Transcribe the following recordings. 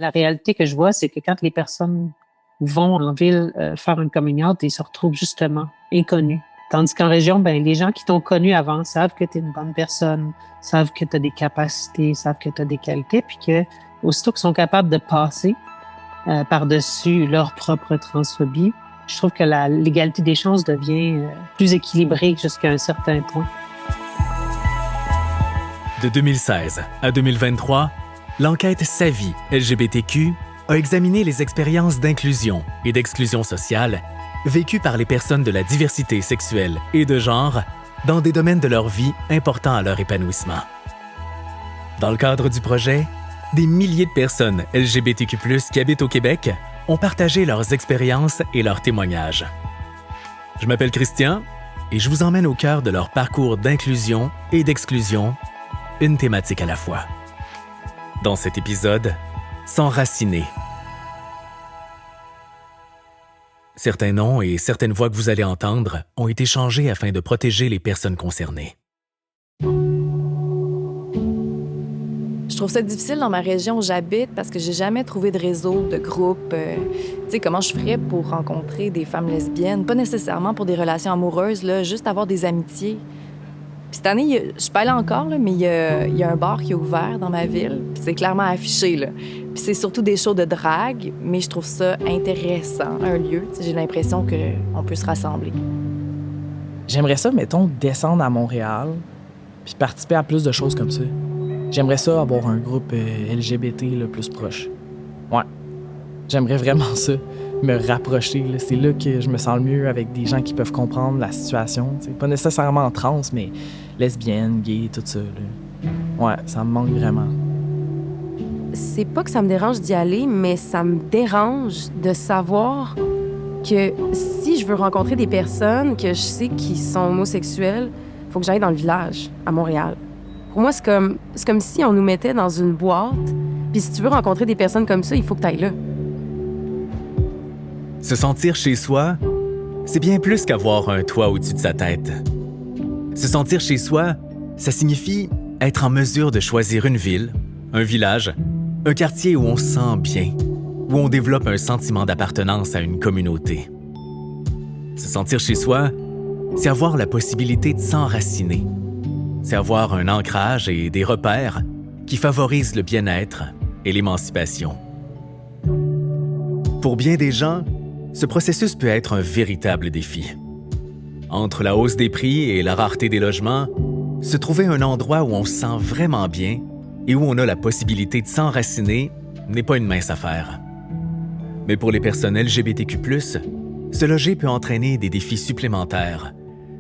La réalité que je vois, c'est que quand les personnes vont en ville faire une coming out, ils se retrouvent justement inconnus. Tandis qu'en région, ben les gens qui t'ont connu avant savent que tu es une bonne personne, savent que tu as des capacités, savent que tu as des qualités, puis que aussitôt qu'ils sont capables de passer par-dessus leur propre transphobie, je trouve que l'égalité des chances devient plus équilibrée jusqu'à un certain point. De 2016 à 2023, l'enquête Savie LGBTQ a examiné les expériences d'inclusion et d'exclusion sociale vécues par les personnes de la diversité sexuelle et de genre dans des domaines de leur vie importants à leur épanouissement. Dans le cadre du projet, des milliers de personnes LGBTQ+ qui habitent au Québec ont partagé leurs expériences et leurs témoignages. Je m'appelle Christian et je vous emmène au cœur de leur parcours d'inclusion et d'exclusion, une thématique à la fois. Dans cet épisode, S'enraciner. Certains noms et certaines voix que vous allez entendre ont été changés afin de protéger les personnes concernées. Je trouve ça difficile dans ma région où j'habite parce que j'ai jamais trouvé de réseau, de groupe. Tu sais, comment je ferais pour rencontrer des femmes lesbiennes? Pas nécessairement pour des relations amoureuses, là, juste avoir des amitiés. Puis cette année, je suis pas allée encore, là, mais il y a un bar qui est ouvert dans ma ville. Puis c'est clairement affiché, là. Puis c'est surtout des shows de drague, mais je trouve ça intéressant, un lieu. Tu sais, j'ai l'impression qu'on peut se rassembler. J'aimerais ça, mettons, descendre à Montréal puis participer à plus de choses comme ça. J'aimerais ça avoir un groupe LGBT là, plus proche. Ouais. J'aimerais vraiment ça, me rapprocher. Là. C'est là que je me sens le mieux avec des gens qui peuvent comprendre la situation. T'sais. Pas nécessairement trans, mais lesbienne, gay, tout ça. Là. Ouais, ça me manque vraiment. C'est pas que ça me dérange d'y aller, mais ça me dérange de savoir que si je veux rencontrer des personnes que je sais qui sont homosexuelles, faut que j'aille dans le village, à Montréal. Pour moi, c'est comme si on nous mettait dans une boîte, puis si tu veux rencontrer des personnes comme ça, il faut que tu ailles là. Se sentir chez soi, c'est bien plus qu'avoir un toit au-dessus de sa tête. Se sentir chez soi, ça signifie être en mesure de choisir une ville, un village, un quartier où on se sent bien, où on développe un sentiment d'appartenance à une communauté. Se sentir chez soi, c'est avoir la possibilité de s'enraciner. C'est avoir un ancrage et des repères qui favorisent le bien-être et l'émancipation. Pour bien des gens, ce processus peut être un véritable défi. Entre la hausse des prix et la rareté des logements, se trouver un endroit où on se sent vraiment bien et où on a la possibilité de s'enraciner n'est pas une mince affaire. Mais pour les personnes LGBTQ+, se loger peut entraîner des défis supplémentaires,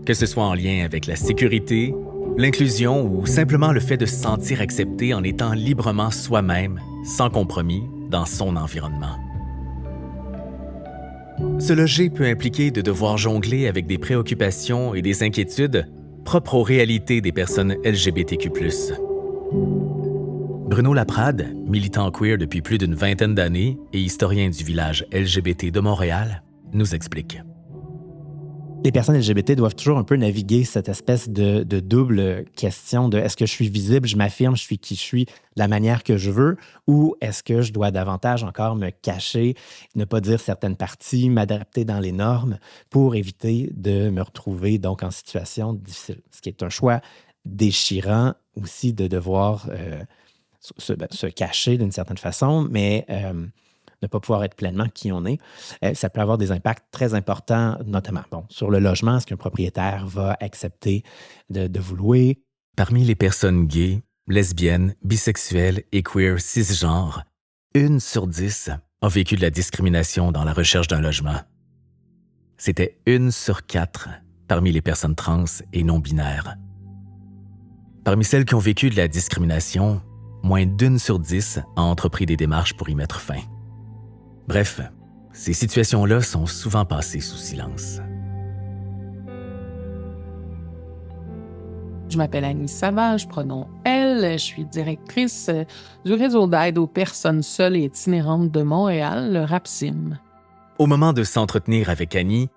que ce soit en lien avec la sécurité, l'inclusion ou simplement le fait de se sentir accepté en étant librement soi-même, sans compromis, dans son environnement. Se loger peut impliquer de devoir jongler avec des préoccupations et des inquiétudes propres aux réalités des personnes LGBTQ+. Bruno Laprade, militant queer depuis plus d'une vingtaine d'années et historien du village LGBT de Montréal, nous explique. Les personnes LGBT doivent toujours un peu naviguer cette espèce de double question de est-ce que je suis visible, je m'affirme, je suis qui je suis, de la manière que je veux, ou est-ce que je dois davantage encore me cacher, ne pas dire certaines parties, m'adapter dans les normes pour éviter de me retrouver donc en situation difficile. Ce qui est un choix déchirant aussi de devoir se cacher d'une certaine façon, mais ne pas pouvoir être pleinement qui on est, ça peut avoir des impacts très importants, notamment sur le logement. Est-ce qu'un propriétaire va accepter de vous louer? Parmi les personnes gays, lesbiennes, bisexuelles et queer cisgenres, 1 sur 10 a vécu de la discrimination dans la recherche d'un logement. C'était 1 sur 4 parmi les personnes trans et non-binaires. Parmi celles qui ont vécu de la discrimination, moins d'1 sur 10 a entrepris des démarches pour y mettre fin. Bref, ces situations-là sont souvent passées sous silence. Je m'appelle Annie Savage, pronom elle. Je suis directrice du réseau d'aide aux personnes seules et itinérantes de Montréal, le RAPSIM. Au moment de s'entretenir avec Annie,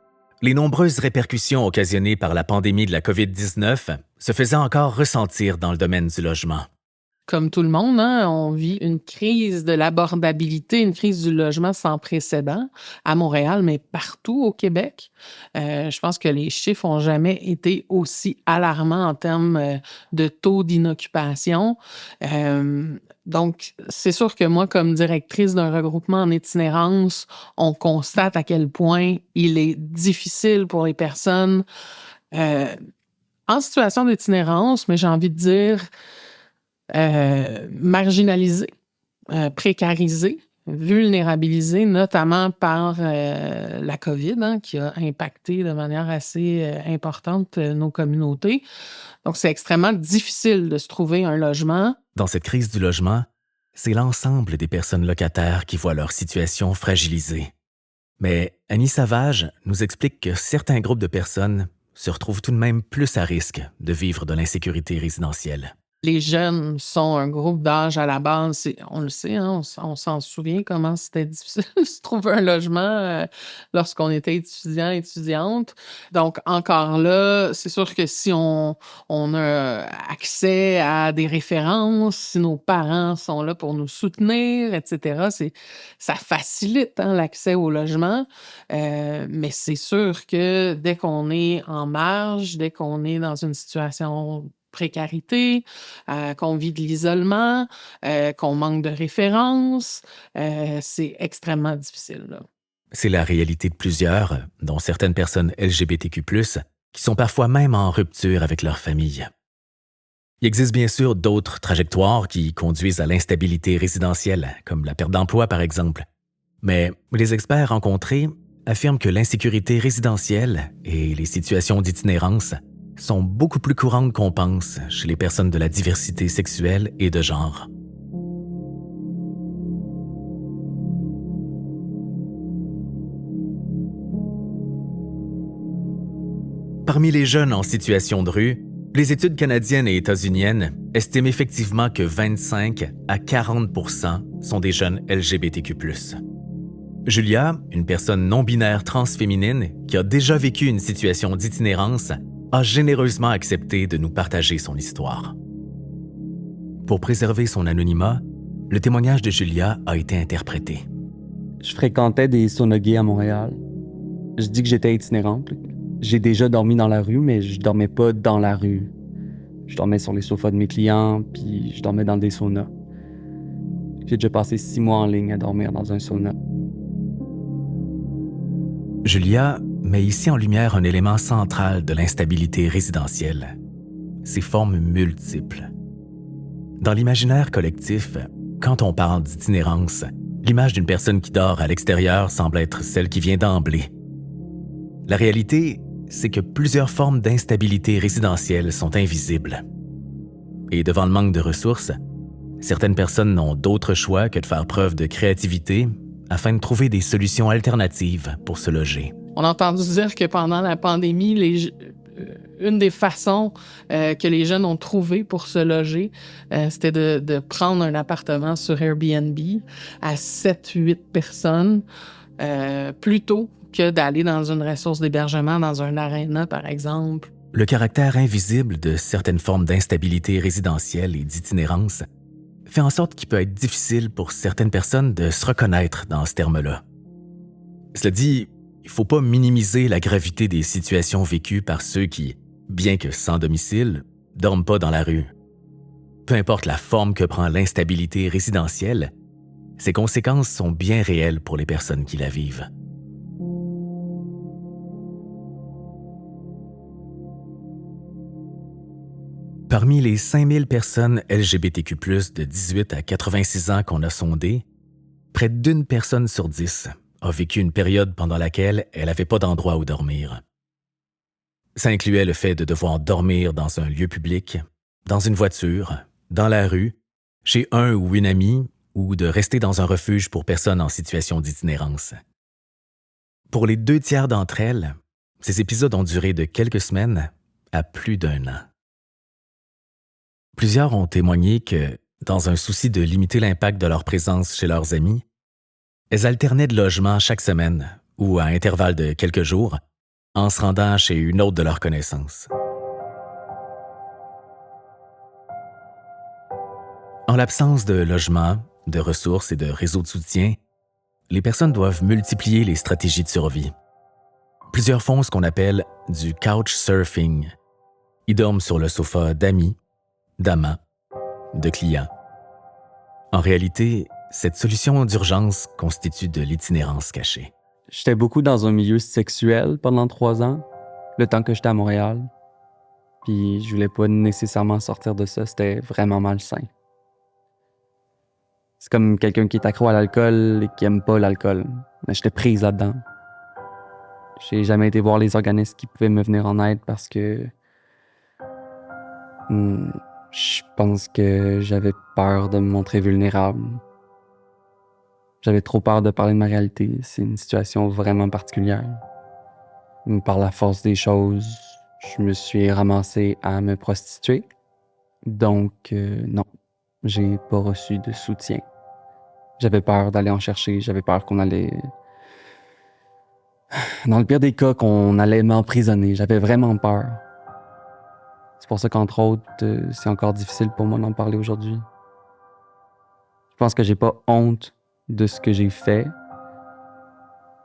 les nombreuses répercussions occasionnées par la pandémie de la COVID-19 se faisaient encore ressentir dans le domaine du logement. comme tout le monde, hein, on vit une crise de l'abordabilité, une crise du logement sans précédent à Montréal, mais partout au Québec. Je pense que les chiffres ont jamais été aussi alarmants en termes de taux d'inoccupation. Donc, c'est sûr que moi, comme directrice d'un regroupement en itinérance, on constate à quel point il est difficile pour les personnes en situation d'itinérance, mais j'ai envie de dire marginalisées, précarisées, vulnérabilisées, notamment par la COVID, hein, qui a impacté de manière assez importante nos communautés. Donc, c'est extrêmement difficile de se trouver un logement. Dans cette crise du logement, c'est l'ensemble des personnes locataires qui voient leur situation fragilisée. Mais Annie Savage nous explique que certains groupes de personnes se retrouvent tout de même plus à risque de vivre de l'insécurité résidentielle. Les jeunes sont un groupe d'âge à la base, on le sait, hein, on s'en souvient comment c'était difficile de se trouver un logement lorsqu'on était étudiant, étudiante. Donc, encore là, c'est sûr que si on a accès à des références, si nos parents sont là pour nous soutenir, etc., ça facilite, hein, l'accès au logement. Mais c'est sûr que dès qu'on est en marge, dès qu'on est dans une situation précarité, qu'on vit de l'isolement, qu'on manque de références, c'est extrêmement difficile, là. C'est la réalité de plusieurs, dont certaines personnes LGBTQ+, qui sont parfois même en rupture avec leur famille. Il existe bien sûr d'autres trajectoires qui conduisent à l'instabilité résidentielle, comme la perte d'emploi par exemple. Mais les experts rencontrés affirment que l'insécurité résidentielle et les situations d'itinérance sont beaucoup plus courantes qu'on pense chez les personnes de la diversité sexuelle et de genre. Parmi les jeunes en situation de rue, les études canadiennes et états-uniennes estiment effectivement que 25 à 40% sont des jeunes LGBTQ+. Julia, une personne non-binaire transféminine qui a déjà vécu une situation d'itinérance, a généreusement accepté de nous partager son histoire. Pour préserver son anonymat, le témoignage de Julia a été interprété. Je fréquentais des saunas gays à Montréal. Je dis que j'étais itinérante. J'ai déjà dormi dans la rue, mais je dormais pas dans la rue. Je dormais sur les sofas de mes clients, puis je dormais dans des saunas. J'ai déjà passé 6 mois en ligne à dormir dans un sauna. Julia met ici en lumière un élément central de l'instabilité résidentielle, ses formes multiples. Dans l'imaginaire collectif, quand on parle d'itinérance, l'image d'une personne qui dort à l'extérieur semble être celle qui vient d'emblée. La réalité, c'est que plusieurs formes d'instabilité résidentielle sont invisibles. Et devant le manque de ressources, certaines personnes n'ont d'autre choix que de faire preuve de créativité afin de trouver des solutions alternatives pour se loger. On a entendu dire que pendant la pandémie, une des façons que les jeunes ont trouvé pour se loger, c'était de prendre un appartement sur Airbnb à 7-8 personnes plutôt que d'aller dans une ressource d'hébergement, dans un aréna, par exemple. Le caractère invisible de certaines formes d'instabilité résidentielle et d'itinérance fait en sorte qu'il peut être difficile pour certaines personnes de se reconnaître dans ce terme-là. Cela dit, il ne faut pas minimiser la gravité des situations vécues par ceux qui, bien que sans domicile, dorment pas dans la rue. Peu importe la forme que prend l'instabilité résidentielle, ses conséquences sont bien réelles pour les personnes qui la vivent. Parmi les 5000 personnes LGBTQ+, de 18 à 86 ans qu'on a sondées, près d'1 personne sur 10 a vécu une période pendant laquelle elle n'avait pas d'endroit où dormir. Ça incluait le fait de devoir dormir dans un lieu public, dans une voiture, dans la rue, chez un ou une amie, ou de rester dans un refuge pour personnes en situation d'itinérance. Pour les 2/3 d'entre elles, ces épisodes ont duré de quelques semaines à plus d'1 an. Plusieurs ont témoigné que, dans un souci de limiter l'impact de leur présence chez leurs amis, elles alternaient de logement chaque semaine ou à intervalles de quelques jours en se rendant chez une autre de leurs connaissances. En l'absence de logement, de ressources et de réseaux de soutien, les personnes doivent multiplier les stratégies de survie. Plusieurs font ce qu'on appelle du couchsurfing. Ils dorment sur le sofa d'amis, d'amants, de clients. En réalité, cette solution d'urgence constitue de l'itinérance cachée. J'étais beaucoup dans un milieu sexuel pendant 3 ans, le temps que j'étais à Montréal. Puis je voulais pas nécessairement sortir de ça, c'était vraiment malsain. C'est comme quelqu'un qui est accro à l'alcool et qui aime pas l'alcool. Mais j'étais prise là-dedans. J'ai jamais été voir les organismes qui pouvaient me venir en aide parce que je pense que j'avais peur de me montrer vulnérable. J'avais trop peur de parler de ma réalité. C'est une situation vraiment particulière. Par la force des choses, je me suis ramassé à me prostituer. Donc, non, j'ai pas reçu de soutien. J'avais peur d'aller en chercher. J'avais peur qu'on allait... Dans le pire des cas, qu'on allait m'emprisonner. J'avais vraiment peur. C'est pour ça qu'entre autres, c'est encore difficile pour moi d'en parler aujourd'hui. Je pense que j'ai pas honte de ce que j'ai fait,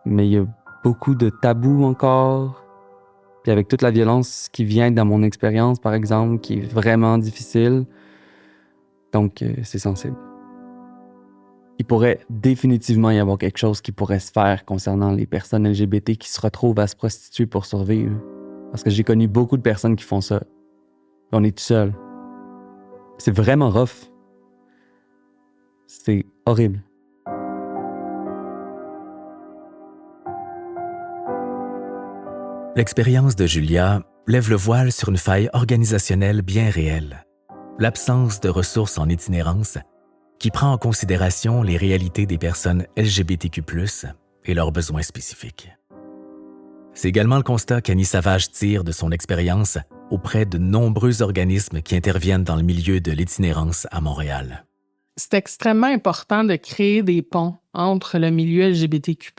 mais il y a beaucoup de tabous encore. Puis avec toute la violence qui vient dans mon expérience, par exemple, qui est vraiment difficile, donc c'est sensible. Il pourrait définitivement y avoir quelque chose qui pourrait se faire concernant les personnes LGBT qui se retrouvent à se prostituer pour survivre. Parce que j'ai connu beaucoup de personnes qui font ça. On est tout seul. C'est vraiment rough. C'est horrible. L'expérience de Julia lève le voile sur une faille organisationnelle bien réelle, l'absence de ressources en itinérance qui prend en considération les réalités des personnes LGBTQ+, et leurs besoins spécifiques. C'est également le constat qu'Annie Savage tire de son expérience auprès de nombreux organismes qui interviennent dans le milieu de l'itinérance à Montréal. C'est extrêmement important de créer des ponts entre le milieu LGBTQ+,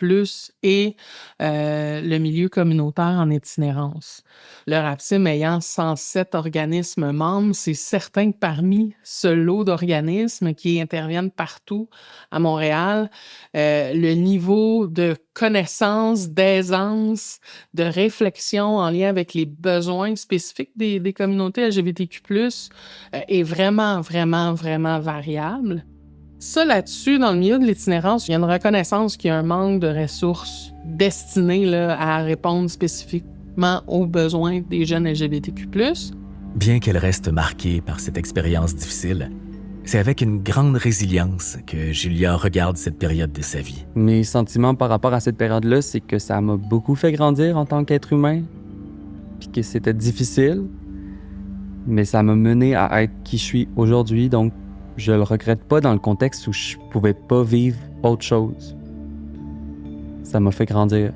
et le milieu communautaire en itinérance. Le RAPSIM ayant 107 organismes membres, c'est certain que parmi ce lot d'organismes qui interviennent partout à Montréal, le niveau de connaissance, d'aisance, de réflexion en lien avec les besoins spécifiques des communautés LGBTQ+, est vraiment, vraiment, vraiment variable. Ça, là-dessus, dans le milieu de l'itinérance, il y a une reconnaissance qu'il y a un manque de ressources destinées là, à répondre spécifiquement aux besoins des jeunes LGBTQ+. Bien qu'elle reste marquée par cette expérience difficile, c'est avec une grande résilience que Julia regarde cette période de sa vie. Mes sentiments par rapport à cette période-là, c'est que ça m'a beaucoup fait grandir en tant qu'être humain, puis que c'était difficile, mais ça m'a mené à être qui je suis aujourd'hui, donc je le regrette pas dans le contexte où je pouvais pas vivre autre chose. Ça m'a fait grandir.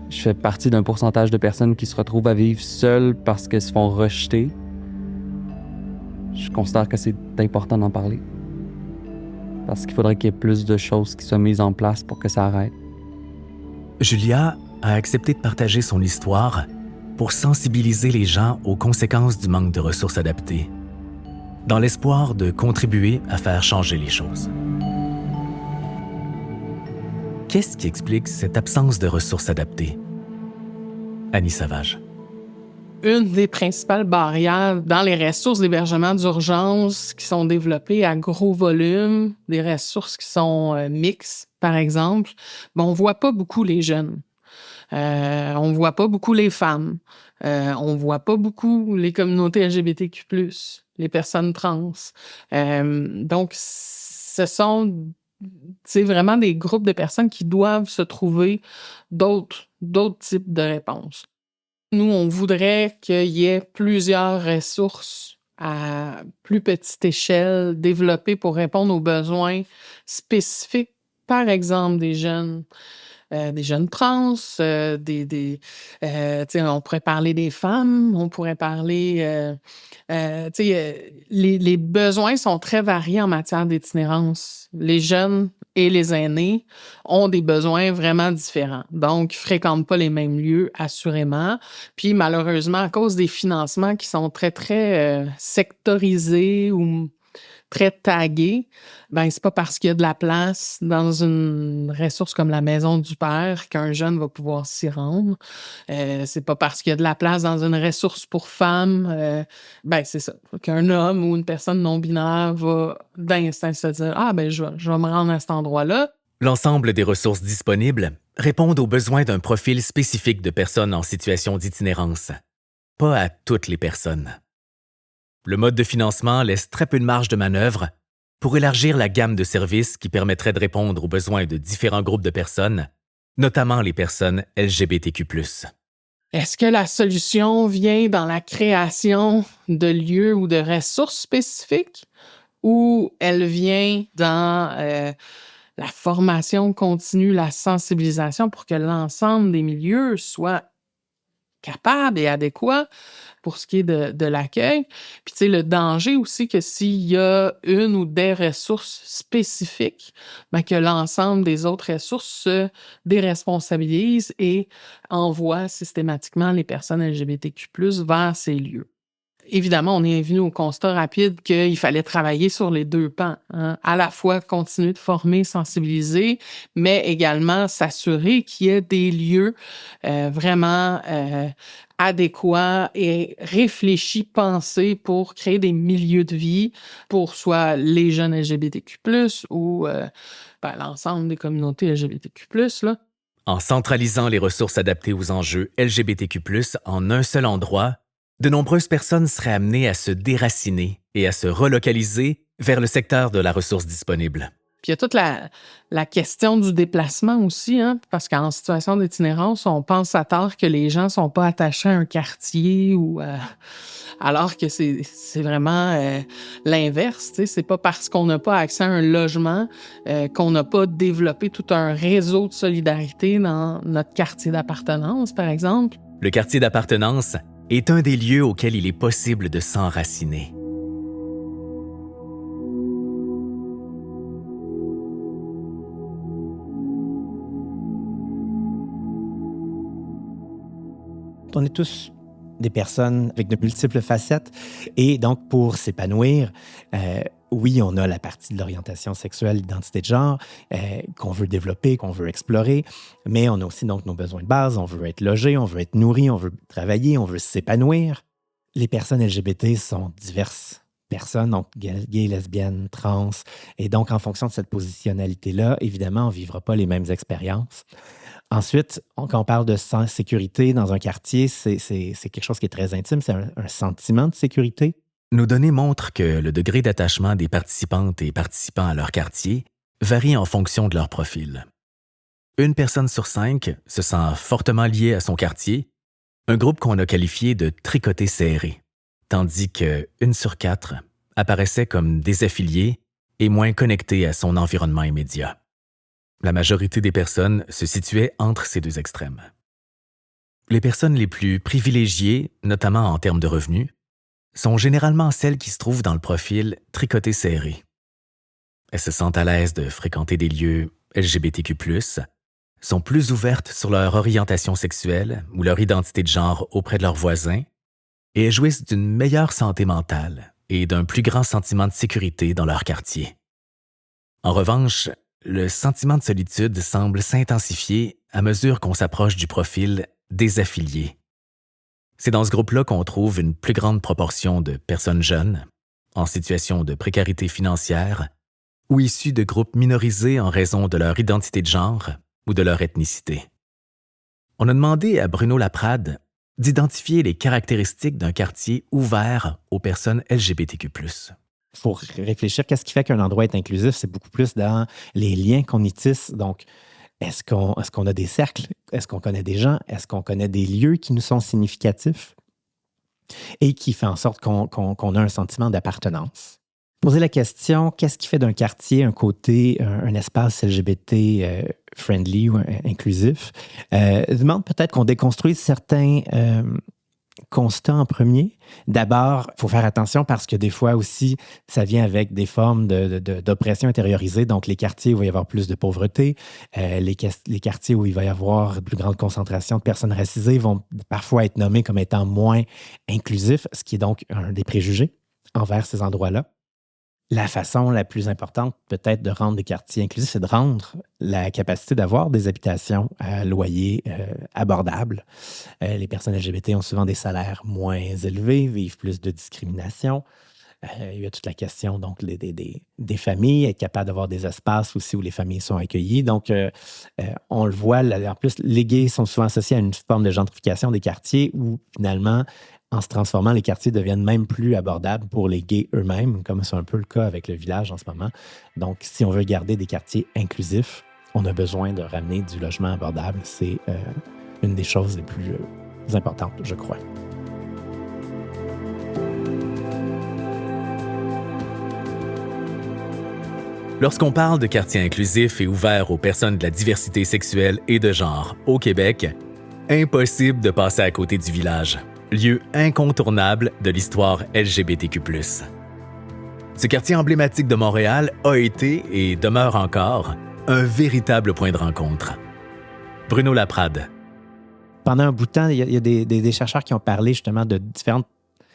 Je fais partie d'un pourcentage de personnes qui se retrouvent à vivre seules parce qu'elles se font rejeter. Je considère que c'est important d'en parler. Parce qu'il faudrait qu'il y ait plus de choses qui soient mises en place pour que ça arrête. Julia a accepté de partager son histoire pour sensibiliser les gens aux conséquences du manque de ressources adaptées, dans l'espoir de contribuer à faire changer les choses. Qu'est-ce qui explique cette absence de ressources adaptées? Annie Savage. Une des principales barrières dans les ressources d'hébergement d'urgence qui sont développées à gros volume, des ressources qui sont mixtes, par exemple, on voit pas beaucoup les jeunes. On voit pas beaucoup les femmes. On voit pas beaucoup les communautés LGBTQ+, les personnes trans. Donc, ce sont vraiment des groupes de personnes qui doivent se trouver d'autres types de réponses. Nous, on voudrait qu'il y ait plusieurs ressources à plus petite échelle développées pour répondre aux besoins spécifiques, par exemple des jeunes trans, on pourrait parler des femmes, on pourrait parler... les besoins sont très variés en matière d'itinérance. Les jeunes et les aînés ont des besoins vraiment différents. Donc, ils ne fréquentent pas les mêmes lieux, assurément. Puis, malheureusement, à cause des financements qui sont très, très sectorisés ou très tagué, ben c'est pas parce qu'il y a de la place dans une ressource comme la maison du père qu'un jeune va pouvoir s'y rendre. C'est pas parce qu'il y a de la place dans une ressource pour femmes, ben c'est ça, qu'un homme ou une personne non binaire va d'instinct se dire ah ben je vais me rendre à cet endroit-là. L'ensemble des ressources disponibles répondent aux besoins d'un profil spécifique de personnes en situation d'itinérance, pas à toutes les personnes. Le mode de financement laisse très peu de marge de manœuvre pour élargir la gamme de services qui permettraient de répondre aux besoins de différents groupes de personnes, notamment les personnes LGBTQ+. Est-ce que la solution vient dans la création de lieux ou de ressources spécifiques ou elle vient dans la formation continue, la sensibilisation pour que l'ensemble des milieux soient capables et adéquats pour ce qui est de l'accueil? Puis, tu sais, le danger aussi que s'il y a une ou des ressources spécifiques, ben que l'ensemble des autres ressources se déresponsabilisent et envoient systématiquement les personnes LGBTQ+, vers ces lieux. Évidemment, on est venu au constat rapide qu'il fallait travailler sur les deux pans, hein. À la fois continuer de former, sensibiliser, mais également s'assurer qu'il y ait des lieux vraiment adéquats et réfléchis, pensés pour créer des milieux de vie pour soit les jeunes LGBTQ+, ou l'ensemble des communautés LGBTQ+, là. En centralisant les ressources adaptées aux enjeux LGBTQ+, en un seul endroit, de nombreuses personnes seraient amenées à se déraciner et à se relocaliser vers le secteur de la ressource disponible. Puis il y a toute la question du déplacement aussi, hein, parce qu'en situation d'itinérance, on pense à tort que les gens sont pas attachés à un quartier ou alors que c'est vraiment l'inverse. Tu sais, c'est pas parce qu'on n'a pas accès à un logement qu'on n'a pas développé tout un réseau de solidarité dans notre quartier d'appartenance, par exemple. Le quartier d'appartenance est un des lieux auxquels il est possible de s'enraciner. On est tous des personnes avec de multiples facettes et donc pour s'épanouir, oui, on a la partie de l'orientation sexuelle, l'identité de genre qu'on veut développer, qu'on veut explorer, mais on a aussi donc nos besoins de base. On veut être logé, on veut être nourri, on veut travailler, on veut s'épanouir. Les personnes LGBT sont diverses personnes, donc gays, lesbiennes, trans, et donc en fonction de cette positionnalité-là, évidemment, on ne vivra pas les mêmes expériences. Ensuite, quand on parle de sécurité dans un quartier, c'est quelque chose qui est très intime, c'est un sentiment de sécurité. Nos données montrent que le degré d'attachement des participantes et participants à leur quartier varie en fonction de leur profil. Une personne sur 5 se sent fortement liée à son quartier, un groupe qu'on a qualifié de tricoté serré, tandis qu'une sur 4 apparaissait comme désaffiliée et moins connectée à son environnement immédiat. La majorité des personnes se situaient entre ces deux extrêmes. Les personnes les plus privilégiées, notamment en termes de revenus, sont généralement celles qui se trouvent dans le profil tricoté serré. Elles se sentent à l'aise de fréquenter des lieux LGBTQ+, sont plus ouvertes sur leur orientation sexuelle ou leur identité de genre auprès de leurs voisins et elles jouissent d'une meilleure santé mentale et d'un plus grand sentiment de sécurité dans leur quartier. En revanche, le sentiment de solitude semble s'intensifier à mesure qu'on s'approche du profil désaffilié. C'est dans ce groupe-là qu'on trouve une plus grande proportion de personnes jeunes, en situation de précarité financière, ou issues de groupes minorisés en raison de leur identité de genre ou de leur ethnicité. On a demandé à Bruno Laprade d'identifier les caractéristiques d'un quartier ouvert aux personnes LGBTQ+. Il faut réfléchir qu'est-ce qui fait qu'un endroit est inclusif, c'est beaucoup plus dans les liens qu'on y tisse. Donc, est-ce qu'on a des cercles? Est-ce qu'on connaît des gens? Est-ce qu'on connaît des lieux qui nous sont significatifs et qui fait en sorte qu'on a un sentiment d'appartenance? Poser la question, qu'est-ce qui fait d'un quartier un espace LGBT friendly ou inclusif? Demande peut-être qu'on déconstruise certains constat en premier. D'abord, il faut faire attention parce que des fois aussi, ça vient avec des formes d'oppression intériorisée. Donc, les quartiers où il va y avoir plus de pauvreté, les quartiers où il va y avoir une plus grande concentration de personnes racisées vont parfois être nommés comme étant moins inclusifs, ce qui est donc un des préjugés envers ces endroits-là. La façon la plus importante, peut-être, de rendre des quartiers inclusifs, c'est de rendre la capacité d'avoir des habitations à loyer abordables. Les personnes LGBT ont souvent des salaires moins élevés, vivent plus de discrimination. Il y a toute la question donc des familles, être capable d'avoir des espaces aussi où les familles sont accueillies. Donc, on le voit, en plus, les gays sont souvent associés à une forme de gentrification des quartiers où finalement, en se transformant, les quartiers deviennent même plus abordables pour les gays eux-mêmes, comme c'est un peu le cas avec le village en ce moment. Donc, si on veut garder des quartiers inclusifs, on a besoin de ramener du logement abordable. C'est une des choses les plus importantes, je crois. Lorsqu'on parle de quartiers inclusifs et ouverts aux personnes de la diversité sexuelle et de genre au Québec, impossible de passer à côté du village, lieu incontournable de l'histoire LGBTQ+. Ce quartier emblématique de Montréal a été et demeure encore un véritable point de rencontre. Bruno Laprade. Pendant un bout de temps, il y a des chercheurs qui ont parlé justement de différentes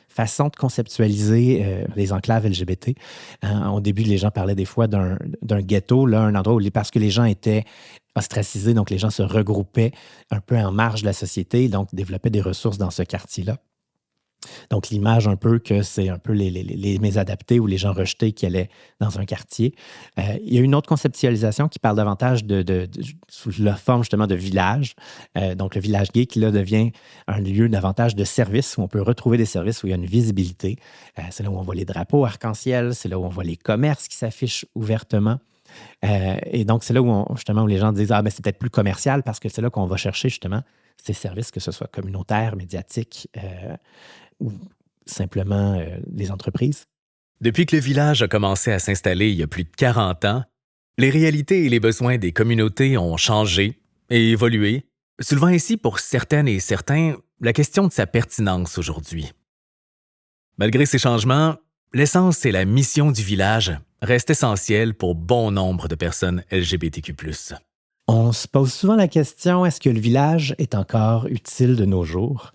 façon de conceptualiser les enclaves LGBT. Au début, les gens parlaient des fois d'un ghetto, là, un endroit où parce que les gens étaient ostracisés, donc les gens se regroupaient un peu en marge de la société, donc développaient des ressources dans ce quartier-là. Donc, l'image un peu que c'est un peu les mésadaptés ou les gens rejetés qui allaient dans un quartier. Il y a une autre conceptualisation qui parle davantage sous la forme justement de village. Donc, le village gay qui là devient un lieu davantage de services où on peut retrouver des services où il y a une visibilité. C'est là où on voit les drapeaux arc-en-ciel, c'est là où on voit les commerces qui s'affichent ouvertement. Et donc, c'est là où les gens disent « Ah, ben c'est peut-être plus commercial » parce que c'est là qu'on va chercher justement ces services, que ce soit communautaires, médiatiques, ou simplement les entreprises. Depuis que le village a commencé à s'installer il y a plus de 40 ans, les réalités et les besoins des communautés ont changé et évolué, soulevant ainsi pour certaines et certains la question de sa pertinence aujourd'hui. Malgré ces changements, l'essence et la mission du village restent essentielles pour bon nombre de personnes LGBTQ+. On se pose souvent la question, est-ce que le village est encore utile de nos jours?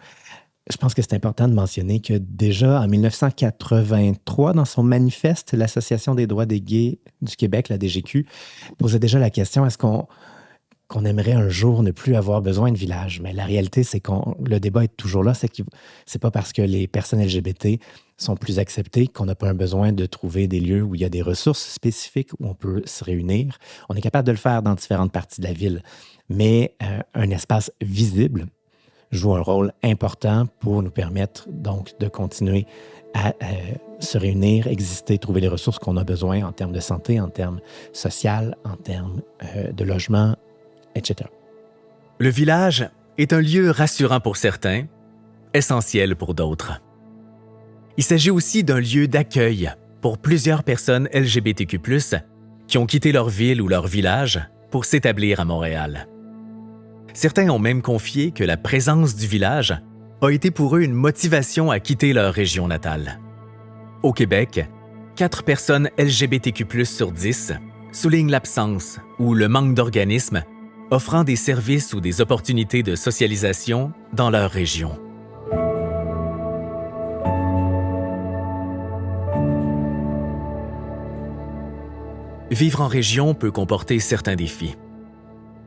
Je pense que c'est important de mentionner que déjà en 1983, dans son manifeste, l'Association des droits des gays du Québec, la DGQ, posait déjà la question, est-ce qu'on aimerait un jour ne plus avoir besoin de village? Mais la réalité, c'est que le débat est toujours là, c'est pas parce que les personnes LGBT sont plus acceptées qu'on n'a pas un besoin de trouver des lieux où il y a des ressources spécifiques où on peut se réunir. On est capable de le faire dans différentes parties de la ville, mais un espace visible joue un rôle important pour nous permettre donc de continuer à se réunir, exister, trouver les ressources qu'on a besoin en termes de santé, en termes social, en termes de logement, etc. Le village est un lieu rassurant pour certains, essentiel pour d'autres. Il s'agit aussi d'un lieu d'accueil pour plusieurs personnes LGBTQ+, qui ont quitté leur ville ou leur village pour s'établir à Montréal. Certains ont même confié que la présence du village a été pour eux une motivation à quitter leur région natale. Au Québec, 4 personnes LGBTQ+ sur 10 soulignent l'absence ou le manque d'organismes offrant des services ou des opportunités de socialisation dans leur région. Vivre en région peut comporter certains défis.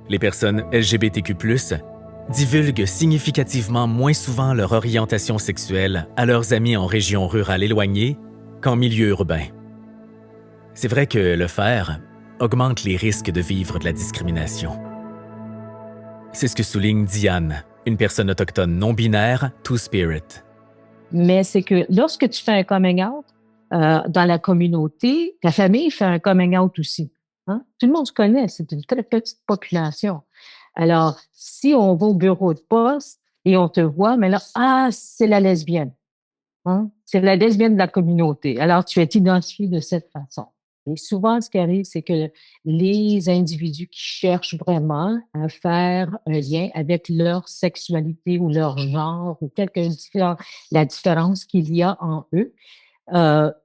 Les personnes LGBTQ+, divulguent significativement moins souvent leur orientation sexuelle à leurs amis en région rurale éloignée qu'en milieu urbain. C'est vrai que le faire augmente les risques de vivre de la discrimination. C'est ce que souligne Diane, une personne autochtone non-binaire, Two-Spirit. Mais c'est que lorsque tu fais un coming out dans la communauté, ta famille fait un coming out aussi. Hein? Tout le monde se connaît, c'est une très petite population. Alors, si on va au bureau de poste et on te voit, mais là, c'est la lesbienne. Hein? C'est la lesbienne de la communauté. Alors, tu es identifié de cette façon. Et souvent, ce qui arrive, c'est que les individus qui cherchent vraiment à faire un lien avec leur sexualité ou leur genre ou la différence qu'il y a en eux,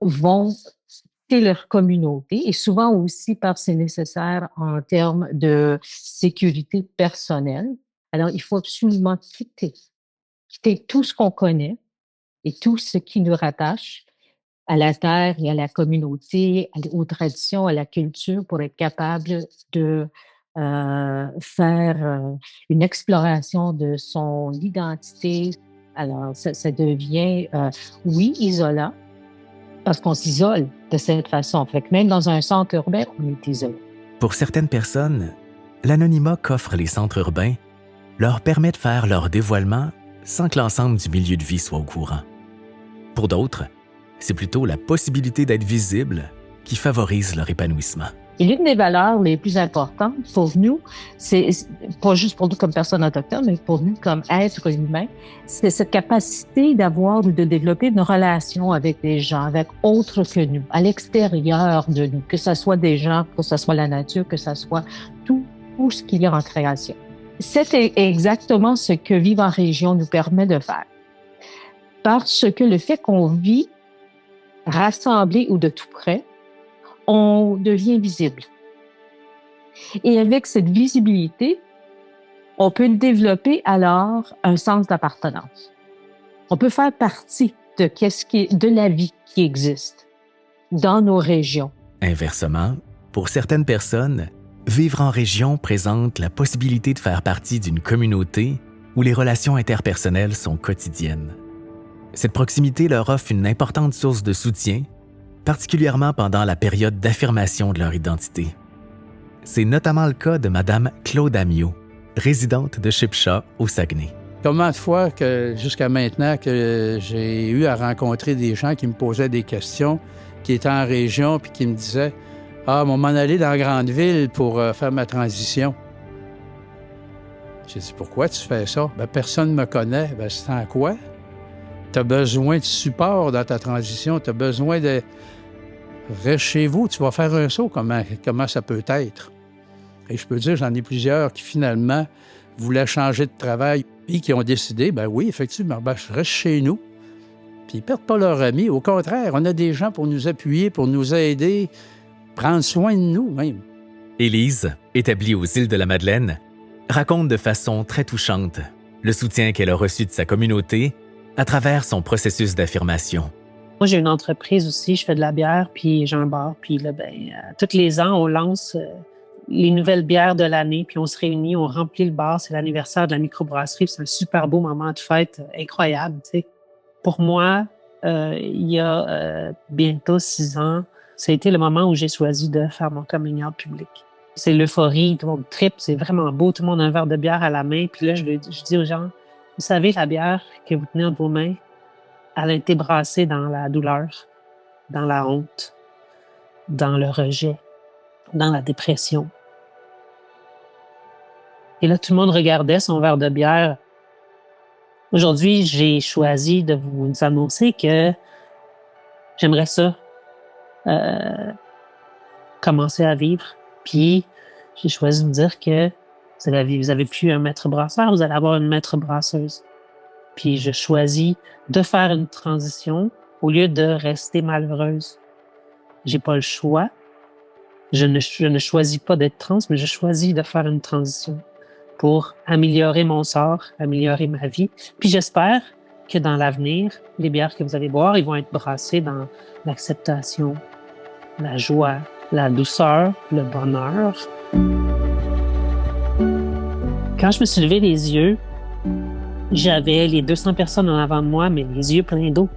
vont quitter leur communauté et souvent aussi parce que c'est nécessaire en termes de sécurité personnelle. Alors, il faut absolument quitter tout ce qu'on connaît et tout ce qui nous rattache à la terre et à la communauté, aux traditions, à la culture pour être capable de faire une exploration de son identité. Alors, ça devient, oui, isolant, parce qu'on s'isole de cette façon. Fait que même dans un centre urbain, on est isolé. Pour certaines personnes, l'anonymat qu'offrent les centres urbains leur permet de faire leur dévoilement sans que l'ensemble du milieu de vie soit au courant. Pour d'autres, c'est plutôt la possibilité d'être visible qui favorise leur épanouissement. Et l'une des valeurs les plus importantes pour nous, c'est pas juste pour nous comme personnes autochtones, mais pour nous comme êtres humains, c'est cette capacité d'avoir ou de développer une relation avec des gens, avec autres que nous, à l'extérieur de nous, que ce soit des gens, que ce soit la nature, que ce soit tout ce qu'il y a en création. C'est exactement ce que Vivre en région nous permet de faire. Parce que le fait qu'on vit rassemblés ou de tout près, on devient visible. Et avec cette visibilité, on peut développer alors un sens d'appartenance. On peut faire partie de la vie qui existe dans nos régions. Inversement, pour certaines personnes, vivre en région présente la possibilité de faire partie d'une communauté où les relations interpersonnelles sont quotidiennes. Cette proximité leur offre une importante source de soutien, particulièrement pendant la période d'affirmation de leur identité. C'est notamment le cas de Mme Claude Amiot, résidente de Shipshaw au Saguenay. Combien de fois que jusqu'à maintenant que j'ai eu à rencontrer des gens qui me posaient des questions, qui étaient en région puis qui me disaient « Ah, on m'en allait dans la grande ville pour faire ma transition. » J'ai dit « Pourquoi tu fais ça? » « Personne ne me connaît. » « C'est en quoi? Tu as besoin de support dans ta transition. Tu as besoin de... Reste chez vous, tu vas faire un saut. Comment ça peut être? » Et je peux dire, j'en ai plusieurs qui finalement voulaient changer de travail et qui ont décidé, oui, effectivement, je reste chez nous. Puis ils ne perdent pas leur amis. Au contraire, on a des gens pour nous appuyer, pour nous aider, prendre soin de nous même. Élise, établie aux îles de la Madeleine, raconte de façon très touchante le soutien qu'elle a reçu de sa communauté à travers son processus d'affirmation. Moi, j'ai une entreprise aussi, je fais de la bière, puis j'ai un bar. Puis là, tous les ans, on lance les nouvelles bières de l'année, puis on se réunit, on remplit le bar. C'est l'anniversaire de la microbrasserie, c'est un super beau moment de fête, incroyable, tu sais. Pour moi, il y a bientôt 6 ans, ça a été le moment où j'ai choisi de faire mon coming out public. C'est l'euphorie, tout le monde tripe, c'est vraiment beau, tout le monde a un verre de bière à la main. Puis là, je dis aux gens, vous savez, la bière que vous tenez entre vos mains, elle a été brassée dans la douleur, dans la honte, dans le rejet, dans la dépression. Et là, tout le monde regardait son verre de bière. Aujourd'hui, j'ai choisi de vous annoncer que j'aimerais ça commencer à vivre. Puis, j'ai choisi de me dire que vous avez plus un maître brasseur, vous allez avoir une maître brasseuse. Puis je choisis de faire une transition au lieu de rester malheureuse. J'ai pas le choix. Je ne choisis pas d'être trans, mais je choisis de faire une transition pour améliorer mon sort, améliorer ma vie. Puis j'espère que dans l'avenir, les bières que vous allez boire, ils vont être brassées dans l'acceptation, la joie, la douceur, le bonheur. Quand je me suis levé les yeux, j'avais les 200 personnes en avant de moi, mais les yeux pleins d'eau.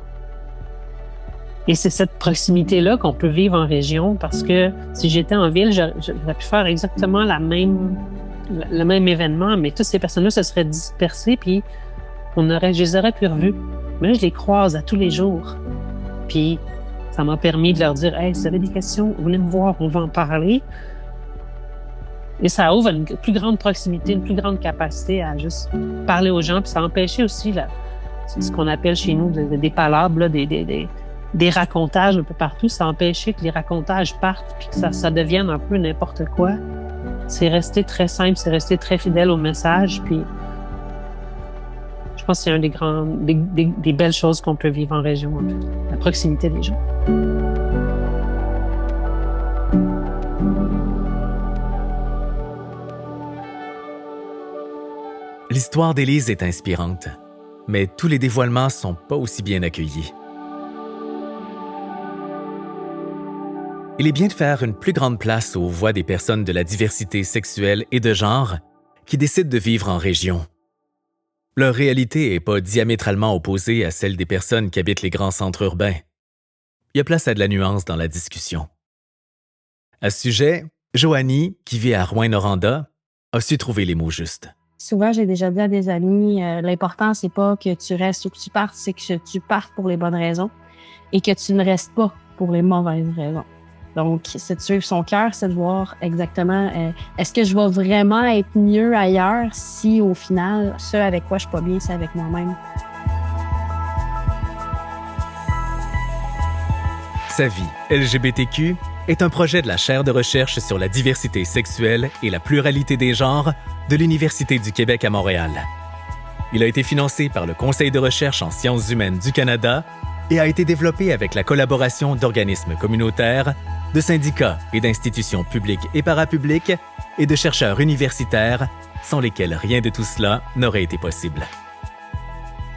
Et c'est cette proximité-là qu'on peut vivre en région, parce que si j'étais en ville, j'aurais pu faire exactement le même événement, mais toutes ces personnes-là se seraient dispersées, puis je les aurais plus revues. Mais là, je les croise à tous les jours. Puis ça m'a permis de leur dire « Hey, si vous avez des questions, venez me voir, on va en parler. » Et ça ouvre une plus grande proximité, une plus grande capacité à juste parler aux gens. Puis ça a empêché aussi ce qu'on appelle chez nous des palabres, là, des racontages un peu partout. Ça a empêché que les racontages partent puis que ça devienne un peu n'importe quoi. C'est resté très simple, c'est resté très fidèle au message. Puis je pense que c'est des belles choses qu'on peut vivre en région, en fait, la proximité des gens. L'histoire d'Élise est inspirante, mais tous les dévoilements sont pas aussi bien accueillis. il est bien de faire une plus grande place aux voix des personnes de la diversité sexuelle et de genre qui décident de vivre en région. Leur réalité n'est pas diamétralement opposée à celle des personnes qui habitent les grands centres urbains. Il y a place à de la nuance dans la discussion. À ce sujet, Joanie, qui vit à Rouyn-Noranda, a su trouver les mots justes. Souvent, j'ai déjà dit à des amis, l'important, c'est pas que tu restes ou que tu partes, c'est que tu partes pour les bonnes raisons et que tu ne restes pas pour les mauvaises raisons. Donc, c'est de suivre son cœur, c'est de voir exactement est-ce que je vais vraiment être mieux ailleurs si, au final, ce avec quoi je suis pas bien, c'est avec moi-même. Sa vie LGBTQ est un projet de la chaire de recherche sur la diversité sexuelle et la pluralité des genres de l'Université du Québec à Montréal. Il a été financé par le Conseil de recherche en sciences humaines du Canada et a été développé avec la collaboration d'organismes communautaires, de syndicats et d'institutions publiques et parapubliques et de chercheurs universitaires, sans lesquels rien de tout cela n'aurait été possible.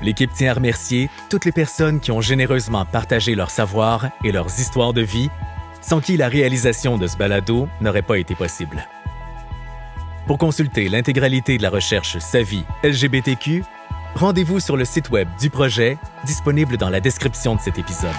L'équipe tient à remercier toutes les personnes qui ont généreusement partagé leur savoir et leurs histoires de vie, sans qui la réalisation de ce balado n'aurait pas été possible. Pour consulter l'intégralité de la recherche Sa vie LGBTQ, rendez-vous sur le site web du projet, disponible dans la description de cet épisode.